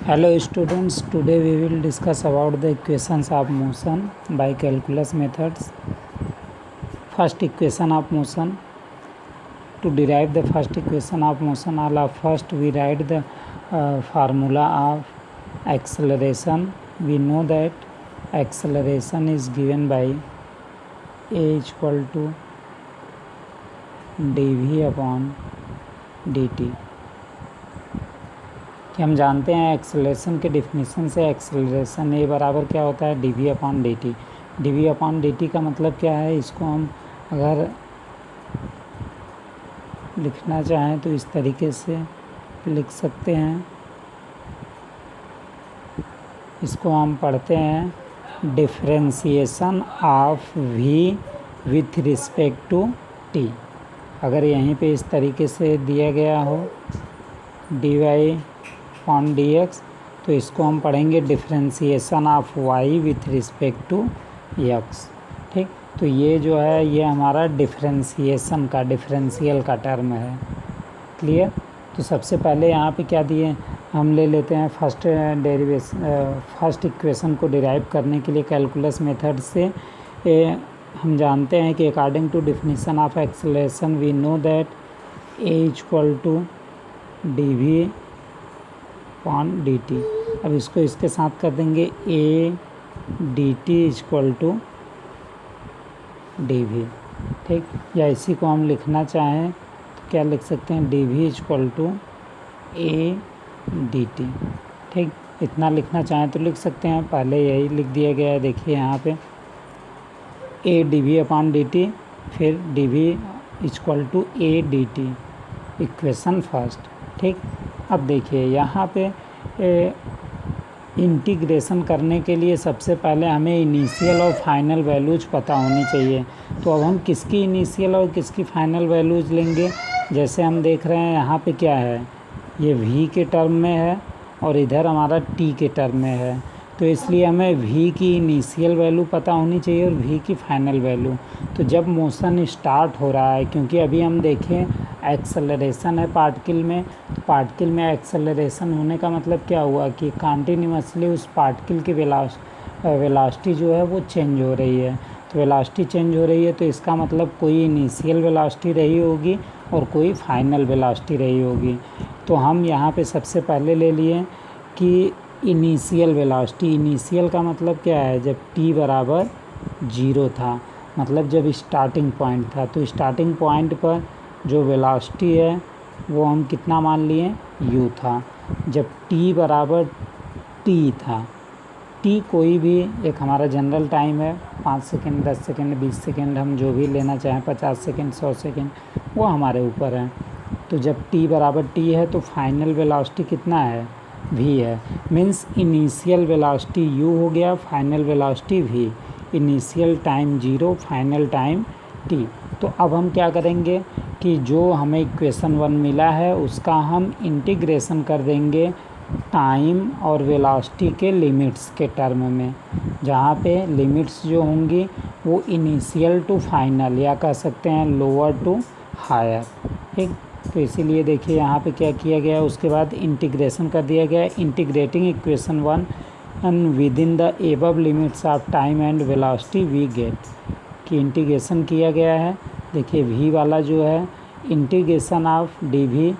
Hello students, today we will discuss about the equations of motion by calculus methods. First equation of motion. To derive the first equation of motion, first we write the formula of acceleration. We know that acceleration is given by a equal to dv upon dt. कि हम जानते हैं acceleration के definition से acceleration ए बराबर क्या होता है D V upon D T. D V upon D T का मतलब क्या है, इसको हम अगर लिखना चाहें तो इस तरीके से लिख सकते हैं। इसको हम पढ़ते हैं differentiation of V with respect to T. अगर यहीं पे इस तरीके से दिया गया हो D Y upon D X, तो इसको हम पढ़ेंगे differentiation of Y with respect to X. ठीक, तो ये जो है ये हमारा डिफरेंशिएशन का डिफरेंशियल का टर्म है। क्लियर। तो सबसे पहले यहाँ पे क्या दिए, हम ले लेते हैं फर्स्ट इक्वेशन को डिराइव करने के लिए कैलकुलस मेथड से। हम जानते हैं कि according to definition of acceleration we know that A equal to D V upon D T. अब इसको इसके साथ कर देंगे A D T equal to D V. ठीक, या इसी को हम लिखना चाहें तो क्या लिख सकते हैं, D V equal to A D T. ठीक, इतना लिखना चाहें तो लिख सकते हैं, पहले यही लिख दिया गया है। देखिए यहाँ पे A D V upon D T, फिर D V equal to A D T, equation first. ठीक, अब देखिए यहाँ पे इंटीग्रेशन करने के लिए सबसे पहले हमें इनिशियल और फाइनल वैल्यूज पता होनी चाहिए। तो अब हम किसकी इनिशियल और किसकी फाइनल वैल्यूज लेंगे। जैसे हम देख रहे हैं यहाँ पे क्या है, ये v के टर्म में है और इधर हमारा t के टर्म में है। तो इसलिए हमें v की इनिशियल वैल्यू पता होनी चाहिए और v की फाइनल वैल्यू। तो जब मोशन स्टार्ट हो रहा है, क्योंकि अभी हम देखें एक्सेलरेशन है पार्टिकल में, तो पार्टिकल में एक्सेलरेशन होने का मतलब क्या हुआ कि कंटिन्यूसली उस पार्टिकल की वेलोसिटी जो है वो चेंज हो रही है। तो वेलोसिटी चेंज हो रही है तो इसका मतलब कोई इनिशियल वेलोसिटी रही होगी और कोई फाइनल वेलोसिटी रही होगी। तो हम यहाँ पे सबसे पहले ले लिए कि इनिशियल वेलोसिटी। इनिशियल का मतलब क्या है, जब t बराबर 0 था, मतलब जब स्टार्टिंग पॉइंट था। तो स्टार्टिंग पॉइंट पर जो वेलोसिटी है वो हम कितना मान लिए, u था। जब t बराबर t था, t कोई भी एक हमारा जनरल टाइम है, 5 सेकेंड 10 सेकेंड 20 सेकेंड, हम जो भी लेना चाहें, 50 सेकेंड 100 सेकेंड, वो हमारे ऊपर है। तो जब t बराबर t है तो फाइनल वेलोसिटी कितना है, v है। मीन्स इनिशियल वेलोसिटी u हो गया, final velocity v। Initial time 0, final time t। तो अब हम क्या करेंगे कि जो हमें इक्वेशन 1 मिला है उसका हम इंटीग्रेशन कर देंगे टाइम और वेलोसिटी के लिमिट्स के टर्म में, जहाँ पे लिमिट्स जो होंगी वो इनिशियल टू फाइनल, या कह सकते हैं लोअर टू हायर। ठीक, तो इसीलिए देखिए यहाँ पे क्या किया गया है, उसके बाद इंटीग्रेशन कर दिया गया है। Integrating equation 1 and within the above limits of time and velocity we get, कि इंटीग्रेशन किया गया है। देखिए v वाला जो है integration of D V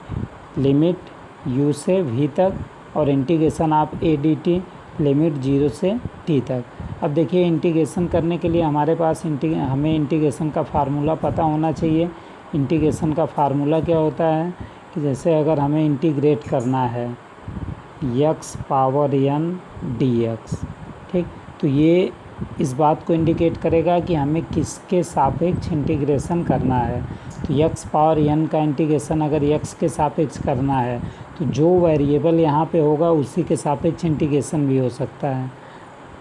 limit u से v तक, और integration of A D T limit 0 से t तक। अब देखिए इंटीग्रेशन करने के लिए हमारे पास हमें इंटीग्रेशन का फार्मूला पता होना चाहिए। इंटीग्रेशन का फार्मूला क्या होता है कि जैसे अगर हमें इंटीग्रेट करना है x पावर n dx। ठीक, तो ये इस बात को इंडिकेट करेगा कि हमें किसके सापेक्ष इंटीग्रेशन करना है। तो x पावर n का इंटीग्रेशन अगर x के सापेक्ष करना है तो जो वेरिएबल यहाँ पे होगा उसी के सापेक्ष इंटीग्रेशन भी हो सकता है।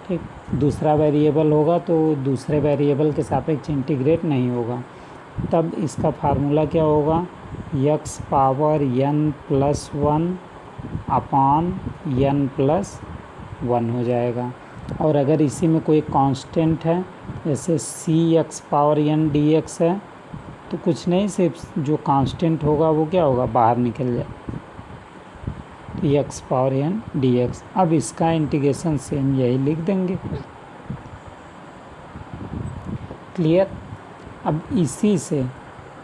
ठीक, दूसरा वेरिएबल होगा तो दूसरे वेरिएबल के सापेक्ष इंटीग्रेट नहीं होगा। तब इसका फार्मूला क्या होगा, x power n plus 1 upon n plus 1 हो जाएगा। और अगर इसी में कोई कांस्टेंट है, जैसे cx पावर n dx है, तो कुछ नहीं, सिर्फ जो कांस्टेंट होगा वो क्या होगा, बाहर निकल जाए। तो X power N D X. अब इसका इंटीग्रेशन सेम यही लिख देंगे। क्लियर। अब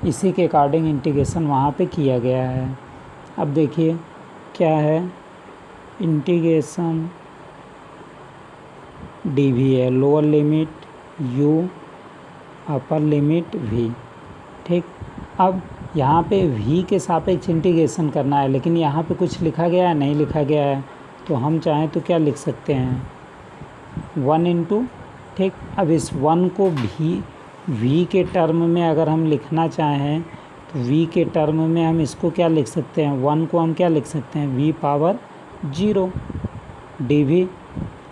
इसी के अकॉर्डिंग इंटीग्रेशन वहाँ पे किया गया है। अब देखिए क्या है, इंटीग्रेशन डी वी है, lower limit u upper limit v। ठीक। अब यहाँ पे v के सापेक्ष इंटीग्रेशन करना है, लेकिन यहाँ पे कुछ लिखा गया है, नहीं लिखा गया है। तो हम चाहें तो क्या लिख सकते हैं, 1 इंटू। ठीक। अब इस 1 को v के टर्म में अगर हम लिखना चाहें तो v के टर्म में हम इसको क्या लिख सकते हैं, 1 को हम क्या लिख सकते हैं, v पावर 0 dv।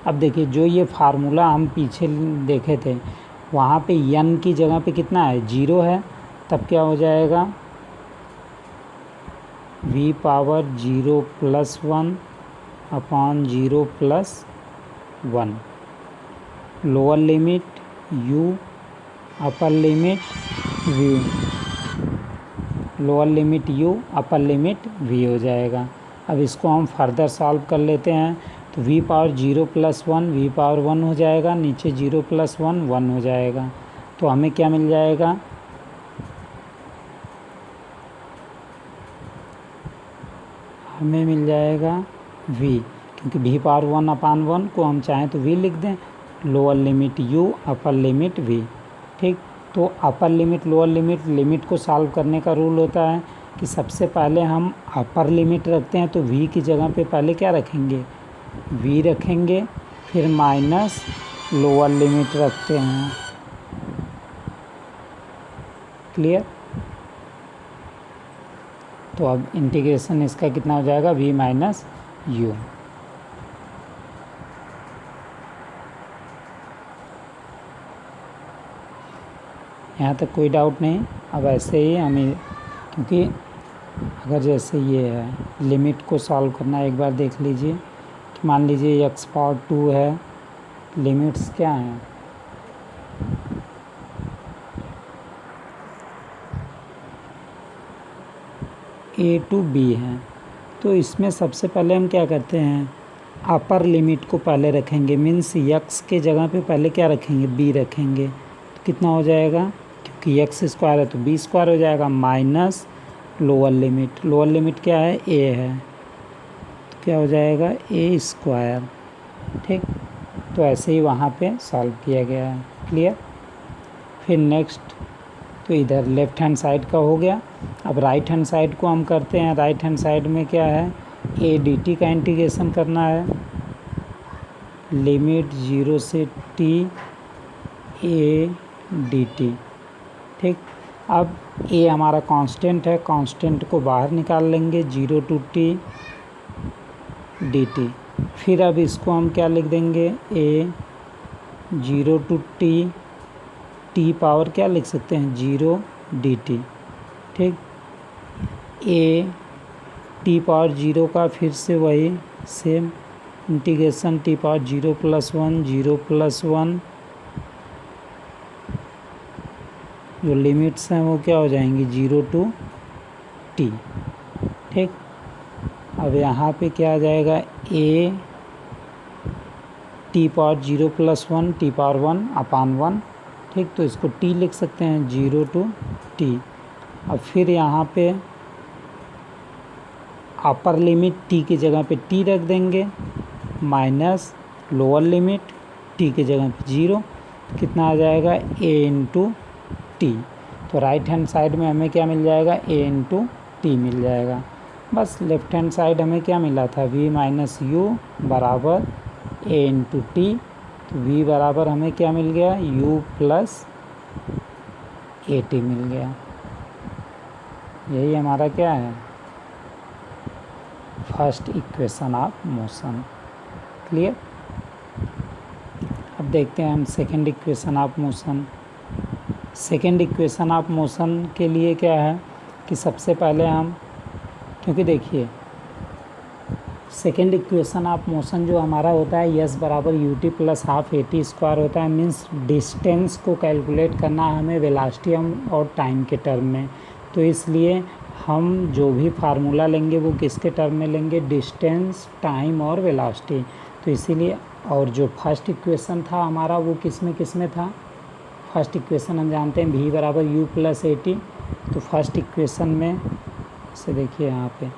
अब देखिए जो ये फार्मूला हम पीछे देखे थे, वहाँ पे n की जगह पे कितना है, 0 है। तब क्या हो जाएगा, v power 0 plus 1 upon 0 plus 1। Lower limit u upper limit v, lower limit u upper limit v हो जाएगा। अब इसको हम फर्दर सॉल्व कर लेते हैं। तो v power 0 plus 1 v power 1 हो जाएगा, नीचे 0 प्लस 1 1 हो जाएगा। तो हमें क्या मिल जाएगा, हमें मिल जाएगा v, क्योंकि v पावर 1 अपान 1 को हम चाहें तो v लिख दें। Lower limit u upper limit v। ठीक। तो अपर लिमिट लोअर लिमिट को सॉल्व करने का रूल होता है कि सबसे पहले हम अपर लिमिट रखते हैं, तो v की जगह पे पहले क्या रखेंगे, v रखेंगे, फिर माइनस लोअर लिमिट रखते हैं। क्लियर। तो अब इंटीग्रेशन इसका कितना हो जाएगा, v माइनस u। यहाँ तक कोई डाउट नहीं। अब ऐसे ही हमें, क्योंकि अगर जैसे ये है लिमिट को सॉल्व करना, एक बार देख लीजिए कि मान लीजिए x पावर 2 है, लिमिट्स क्या हैं, a टू b है। तो इसमें सबसे पहले हम क्या करते हैं, अपर लिमिट को पहले रखेंगे, मीन्स x के जगह पे पहले क्या रखेंगे, b रखेंगे। तो कितना हो जाएगा, क्योंकि x स्क्वायर है तो b स्क्वायर हो जाएगा, माइनस लोअर लिमिट क्या है, a है, तो क्या हो जाएगा, a स्क्वायर। ठीक। तो ऐसे ही वहाँ पे सॉल्व किया गया है। क्लियर। फिर नेक्स्ट, तो इधर लेफ़्ट हैंड साइड का हो गया। अब राइट हैंड साइड को हम करते हैं। राइट हैंड साइड में क्या है, a dt का इंटीग्रेशन करना है, लिमिट 0 से t a dt। ठीक। अब a हमारा कांस्टेंट है, कांस्टेंट को बाहर निकाल लेंगे, 0 टू t dt। फिर अब इसको हम क्या लिख देंगे, a 0 टू t पावर क्या लिख सकते हैं, 0 dt। ठीक। a t पावर 0 का फिर से वही same integration, t power 0 plus 1 0 plus 1, जो लिमिट्स हैं वो क्या हो जाएंगी, 0 टू t। ठीक। अब यहाँ पे क्या आ जाएगा, a t power 0 plus 1 t power 1 अपान 1। ठीक। तो इसको t लिख सकते हैं, 0 टू t। अब फिर यहाँ पे अपर लिमिट t की जगह पे t रख देंगे, माइनस लोअर लिमिट t की जगह पे 0। कितना आ जाएगा, a इंटू टी। तो राइट हैंड साइड में हमें क्या मिल जाएगा, a इंटू टी मिल जाएगा। बस लेफ्ट हैंड साइड हमें क्या मिला था, v माइनस यू बराबर a इंटू टी। तो v बराबर हमें क्या मिल गया, u प्लस ए टी मिल गया। यही हमारा क्या है, first equation of motion. Clear. अब देखते हैं हम second equation of motion. Second equation of motion के लिए क्या है कि सबसे पहले हम, क्योंकि देखिए सेकेंड इक्वेशन ऑफ मोशन जो हमारा होता है, यस बराबर U T plus half A T square होता है। मीन्स डिस्टेंस को कैलकुलेट करना है हमें वेलोसिटी और टाइम के टर्म में। तो इसलिए हम जो भी फार्मूला लेंगे वो किसके टर्म में लेंगे, डिस्टेंस, टाइम और वेलोसिटी। तो इसीलिए, और जो फर्स्ट इक्वेशन था हमारा वो किस में था, फर्स्ट इक्वेशन हम जानते हैं v बराबर u प्लस ए टी। तो फर्स्ट इक्वेशन में इसे देखिए यहाँ पे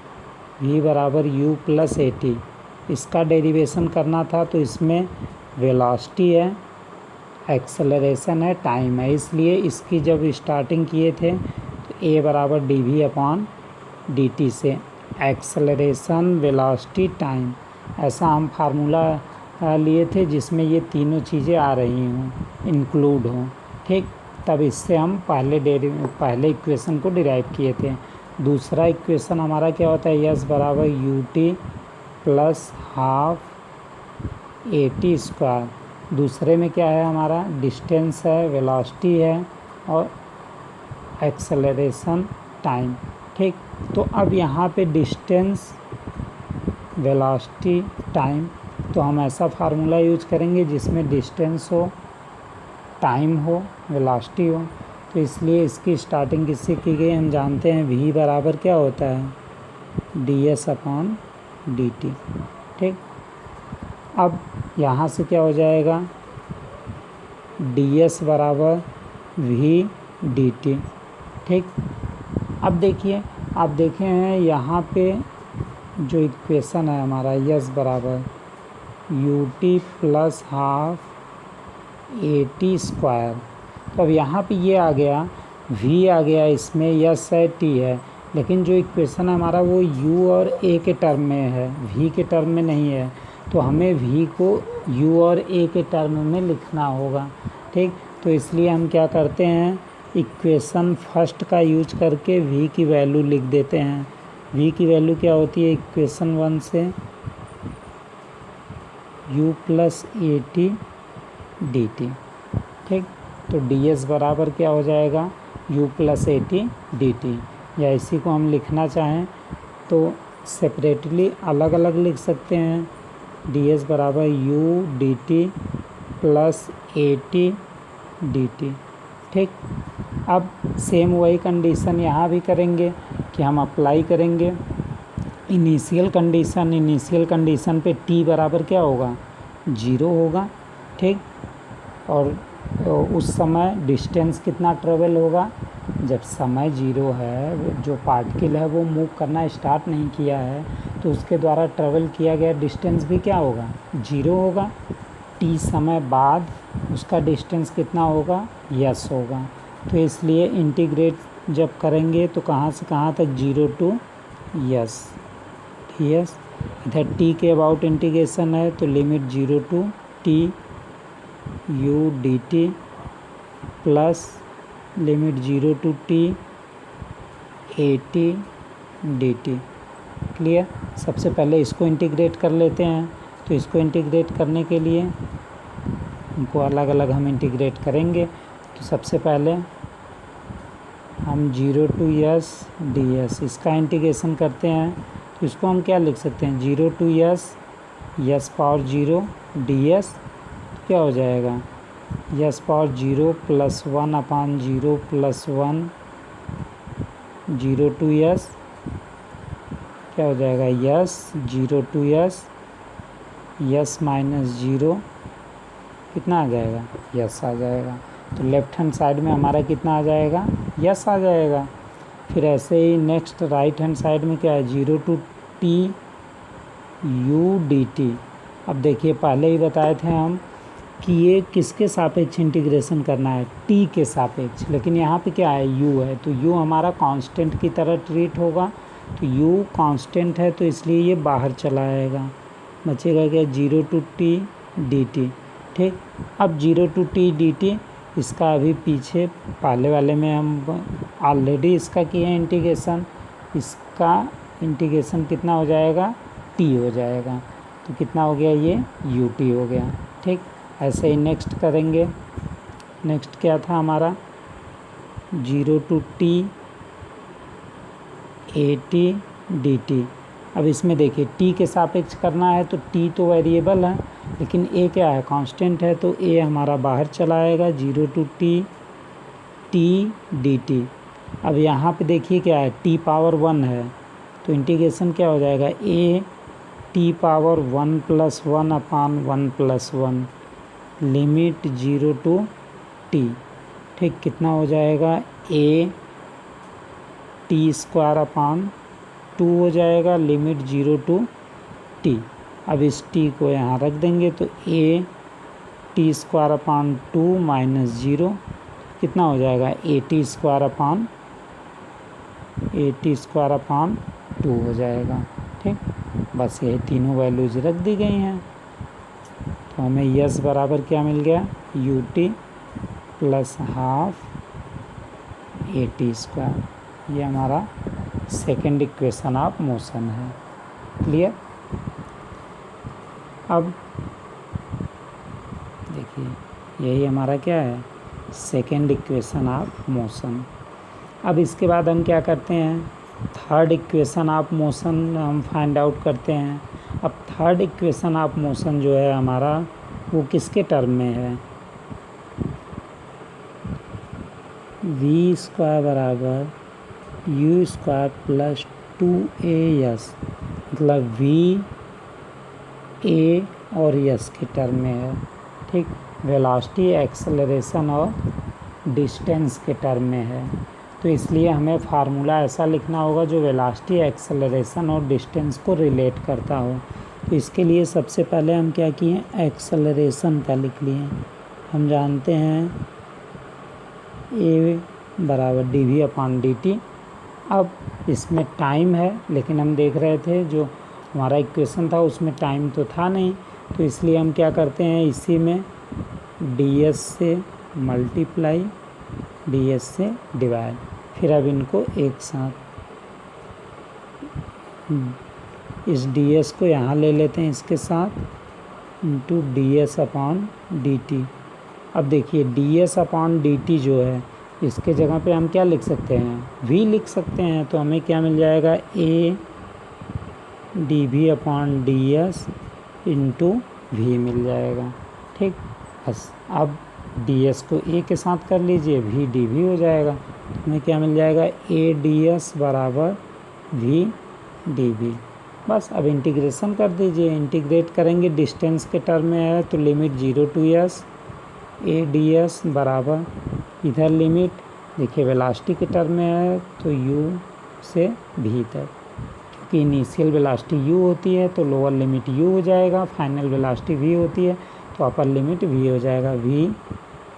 v बराबर u प्लस ए टी, इसका डेरिवेशन करना था। तो इसमें वेलोसिटी है, एक्सेलरेशन है, टाइम है, इसलिए इसकी जब स्टार्टिंग किए थे तो a बराबर D V upon D T से एक्सेलरेशन, वेलोसिटी, टाइम, ऐसा हम फार्मूला लिए थे जिसमें ये तीनों चीज़ें आ रही हों, इंक्लूड हों। ठीक, तब इससे हम पहले इक्वेशन को डिराइव किए थे। दूसरा इक्वेशन हमारा क्या होता है, यस बराबर U T plus half A T square. दूसरे में क्या है हमारा, डिस्टेंस है, वेलोसिटी है और एक्सेलरेशन, टाइम। ठीक, तो अब यहाँ पे डिस्टेंस, वेलोसिटी, टाइम, तो हम ऐसा फार्मूला यूज करेंगे जिसमें डिस्टेंस हो, टाइम हो, वेलोसिटी हो। तो इसलिए इसकी स्टार्टिंग किससे की गई, हम जानते हैं v बराबर क्या होता है, D S upon D T. ठीक, अब यहाँ से क्या हो जाएगा, डी एस बराबर वी डी टी। ठीक, अब देखिए, आप देखे हैं यहाँ पे जो इक्वेशन है हमारा, यस बराबर U T plus half A T square. तो अब यहाँ पे ये आ गया, v आ गया, इसमें यस है, t है, लेकिन जो इक्वेशन है हमारा वो u और a के टर्म में है, v के टर्म में नहीं है। तो हमें v को u और a के टर्म में लिखना होगा। ठीक, तो इसलिए हम क्या करते हैं, इक्वेशन फर्स्ट का यूज करके v की वैल्यू लिख देते हैं। v की वैल्यू क्या होती है, इक्वेशन 1 से u प्लस ए टी डी टी। ठीक, तो डी एस बराबर क्या हो जाएगा, u प्लस ए टी डी टी। या इसी को हम लिखना चाहें तो सेपरेटली अलग अलग लिख सकते हैं, डी एस बराबर u डी टी प्लस ए टी डी टी। ठीक, अब सेम वही कंडीशन यहाँ भी करेंगे कि हम अप्लाई करेंगे इनिशियल कंडीशन पे t बराबर क्या होगा, 0 होगा। ठीक, और उस समय डिस्टेंस कितना ट्रेवल होगा, जब समय 0 है, जो पार्टिकल है वो मूव करना स्टार्ट नहीं किया है, तो उसके द्वारा ट्रेवल किया गया डिस्टेंस भी क्या होगा, 0 होगा। t समय बाद उसका डिस्टेंस कितना होगा, यस होगा। तो इसलिए इंटीग्रेट जब करेंगे तो कहाँ से कहाँ तक, 0 टू यस, यस। इधर t के अबाउट इंटीग्रेशन है तो limit 0 to t u D T plus limit 0 to t A T D T. Clear. सबसे पहले इसको इंटीग्रेट कर लेते हैं। तो इसको इंटीग्रेट करने के लिए इनको अलग अलग हम इंटीग्रेट करेंगे। तो सबसे पहले हम 0 टू यस डी एस इसका इंटीग्रेशन करते हैं। तो इसको हम क्या लिख सकते हैं, 0 to S power 0 D S क्या हो जाएगा, S power 0 plus 1 upon 0 plus 1 0 to S क्या हो जाएगा, यस 0 टू यस माइनस 0 कितना आ जाएगा, यस आ जाएगा। तो लेफ्ट हैंड साइड में हमारा कितना आ जाएगा, यस आ जाएगा। फिर ऐसे ही नेक्स्ट राइट हैंड साइड में क्या है, 0 to T U D T. अब देखिए पहले ही बताए थे हम कि ये किसके सापेक्ष इंटीग्रेशन करना है, टी के सापेक्ष, लेकिन यहाँ पे क्या है, यू है। तो यू हमारा कांस्टेंट की तरह ट्रीट होगा। तो यू कांस्टेंट है तो इसलिए ये बाहर चला आएगा, बचेगा क्या, 0 टू टी डी टी। ठीक, अब 0 टू टी डी टी इसका अभी पीछे पहले वाले में हम ऑलरेडी इसका किए हैं इंटीग्रेशन। इसका इंटीग्रेशन कितना हो जाएगा, टी हो जाएगा। तो कितना हो गया, ये यू टी हो गया। ठीक, ऐसे ही नेक्स्ट करेंगे। नेक्स्ट क्या था हमारा, 0 to T A T D T. अब इसमें देखिए टी के सापेक्ष करना है तो टी तो वेरिएबल है, लेकिन ए क्या है, कांस्टेंट है। तो ए हमारा बाहर चला आएगा, 0 टू टी डी टी। अब यहाँ पे देखिए क्या है, t पावर 1 है, तो इंटीग्रेशन क्या हो जाएगा, a t power 1 + 1 upon 1 + 1 limit 0 to t। ठीक, कितना हो जाएगा, a t² अपान 2 हो जाएगा लिमिट 0 to t। अब इस t को यहाँ रख देंगे तो a t² अपान 2 - 0 कितना हो जाएगा, a t² अपान 2 हो जाएगा। ठीक, बस यही तीनों वैल्यूज रख दी गई हैं, तो हमें यस बराबर क्या मिल गया, ut + हाफ at²। ये हमारा सेकेंड इक्वेशन ऑफ मोशन है। क्लियर। अब देखिए यही हमारा क्या है, सेकेंड इक्वेशन ऑफ मोशन। अब इसके बाद हम क्या करते हैं, थर्ड इक्वेशन ऑफ मोशन हम फाइंड आउट करते हैं। अब थर्ड इक्वेशन ऑफ मोशन जो है हमारा, वो किसके टर्म में है, v² बराबर u² + 2as, मतलब v a और s के टर्म में है। ठीक, वेलोसिटी, एक्सेलरेशन और डिस्टेंस के टर्म में है, तो इसलिए हमें फार्मूला ऐसा लिखना होगा जो वेलोसिटी, एक्सेलरेशन और डिस्टेंस को रिलेट करता हो। तो इसके लिए सबसे पहले हम क्या किए, एक्सेलरेशन का लिख लिए। हम जानते हैं a बराबर dv/dt। अब इसमें टाइम है, लेकिन हम देख रहे थे जो हमारा इक्वेशन था उसमें टाइम तो था नहीं, तो इसलिए हम क्या करते हैं, इसी में ds से मल्टीप्लाई, ds से डिवाइड, फिर अब इनको एक साथ, इस ds को यहाँ ले लेते हैं इसके साथ, इंटू ds/dt। अब देखिए ds/dt जो है, इसके जगह पे हम क्या लिख सकते हैं, v लिख सकते हैं, तो हमें क्या मिल जाएगा, a dv/ds इंटू v मिल जाएगा। ठीक, बस अब ds को a के साथ कर लीजिए, v dv हो जाएगा, तो हमें क्या मिल जाएगा, a ds बराबर v dv। बस अब इंटीग्रेशन कर दीजिए, इंटीग्रेट करेंगे, डिस्टेंस के टर्म में है तो limit 0 to s, a ds बराबर, इधर लिमिट देखिए वेलोसिटी के टर्म में है तो u से v तक, क्योंकि इनिशियल वेलोसिटी u होती है तो लोअर लिमिट u हो जाएगा, फाइनल वेलोसिटी v होती है तो अपर लिमिट v हो जाएगा, v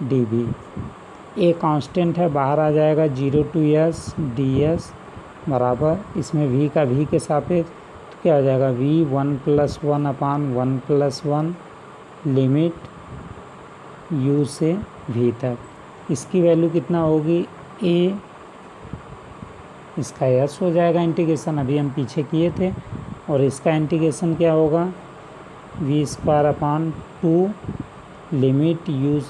dv। a कांस्टेंट है, बाहर आ जाएगा, 0 to s ds बराबर, इसमें v का v के सापेक्ष तो क्या हो जाएगा, v 1 + 1 अपान 1 + 1 लिमिट u से v तक। इसकी वैल्यू कितना होगी, a, इसका s हो जाएगा इंटीग्रेशन, अभी हम पीछे किए थे, और इसका इंटीग्रेशन क्या होगा, v² / 2 लिमिट u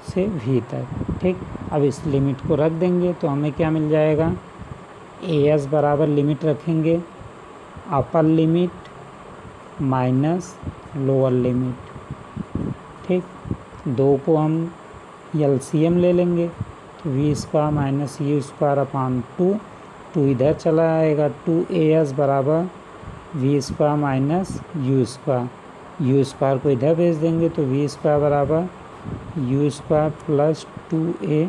से v तक। ठीक, अब इस लिमिट को रख देंगे तो हमें क्या मिल जाएगा, as बराबर लिमिट रखेंगे, upper limit minus lower limit. ठीक, दो को हम LCM ले लेंगे तो v² - u² / 2, 2 इधर चला आएगा, 2as बराबर v² - u² को इधर भेज देंगे तो v² बराबर u² + 2a।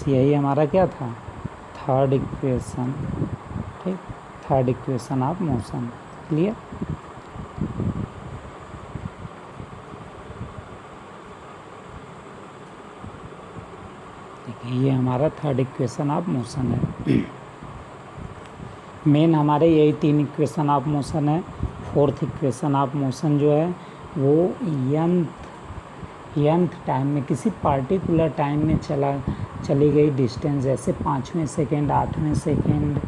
यही हमारा क्या था, थर्ड इक्वेशन। ठीक, third equation of motion. Clear. ये हमारा थर्ड इक्वेशन ऑफ मोशन है। मेन हमारे यही तीन इक्वेशन ऑफ मोशन है। फोर्थ इक्वेशन ऑफ मोशन जो है वो nth टाइम में, किसी पार्टिकुलर टाइम में चली गई डिस्टेंस, जैसे 5वें सेकेंड, 8वें सेकेंड,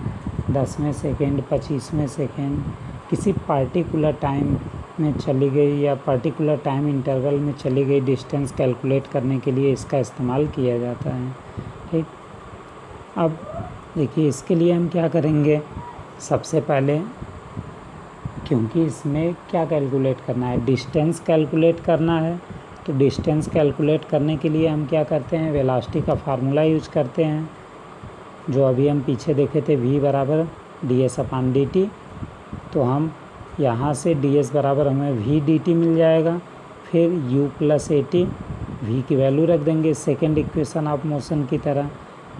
10वें सेकेंड, 25वें सेकेंड, किसी पार्टिकुलर टाइम में चली गई या पर्टिकुलर टाइम इंटरवल में चली गई डिस्टेंस कैलकुलेट करने के लिए इसका इस्तेमाल किया जाता है। ठीक, अब देखिए इसके लिए हम क्या करेंगे, सबसे पहले क्योंकि इसमें क्या कैलकुलेट करना है, डिस्टेंस कैलकुलेट करना है, तो डिस्टेंस कैलकुलेट करने के लिए हम क्या करते हैं, वेलोसिटी का फार्मूला यूज करते हैं। जो अभी हम पीछे देखे थे v बराबर ds/dt, तो हम यहाँ से ds बराबर हमें v dt मिल जाएगा। फिर u + at, v की वैल्यू रख देंगे सेकेंड इक्वेशन ऑफ मोशन की तरह।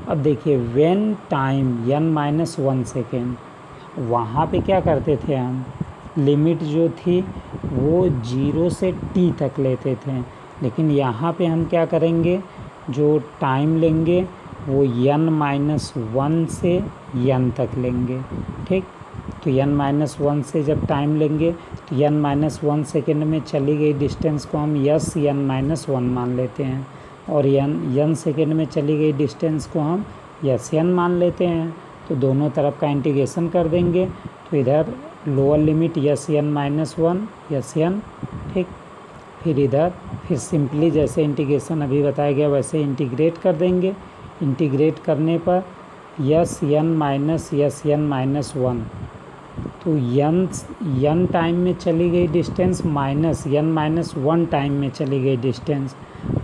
अब देखिए व्हेन टाइम n-1 सेकेंड, वहाँ पे क्या करते थे हम, लिमिट जो थी वो 0 से t तक लेते थे, लेकिन यहाँ पे हम क्या करेंगे, जो टाइम लेंगे वो n-1 से n तक लेंगे। ठीक, तो n-1 से जब टाइम लेंगे तो n-1 सेकेंड में चली गई डिस्टेंस को हम n-1 मान लेते हैं, और n सेकेंड में चली गई डिस्टेंस को हम n मान लेते हैं। तो दोनों तरफ का इंटीग्रेशन कर देंगे, तो इधर लोअर लिमिट n-1 n, ठीक, फिर इधर फिर सिंपली जैसे इंटीग्रेशन अभी बताया गया वैसे इंटीग्रेट कर देंगे। इंटीग्रेट करने पर n-1, तो n टाइम में चली गई डिस्टेंस माइनस n-1 टाइम में चली गई डिस्टेंस,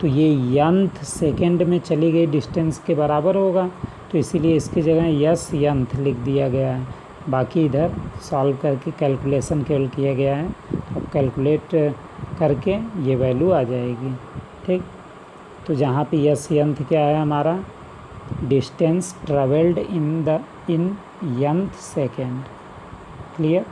तो ये nth सेकेंड में चली गई डिस्टेंस के बराबर होगा, तो इसीलिए इसकी जगह nth लिख दिया गया है। बाकी इधर सॉल्व करके कैलकुलेशन केवल किया गया है, अब कैलकुलेट करके ये वैल्यू आ जाएगी। ठीक, तो जहाँ पे nth क्या है हमारा, distance travelled in nth second. Clear.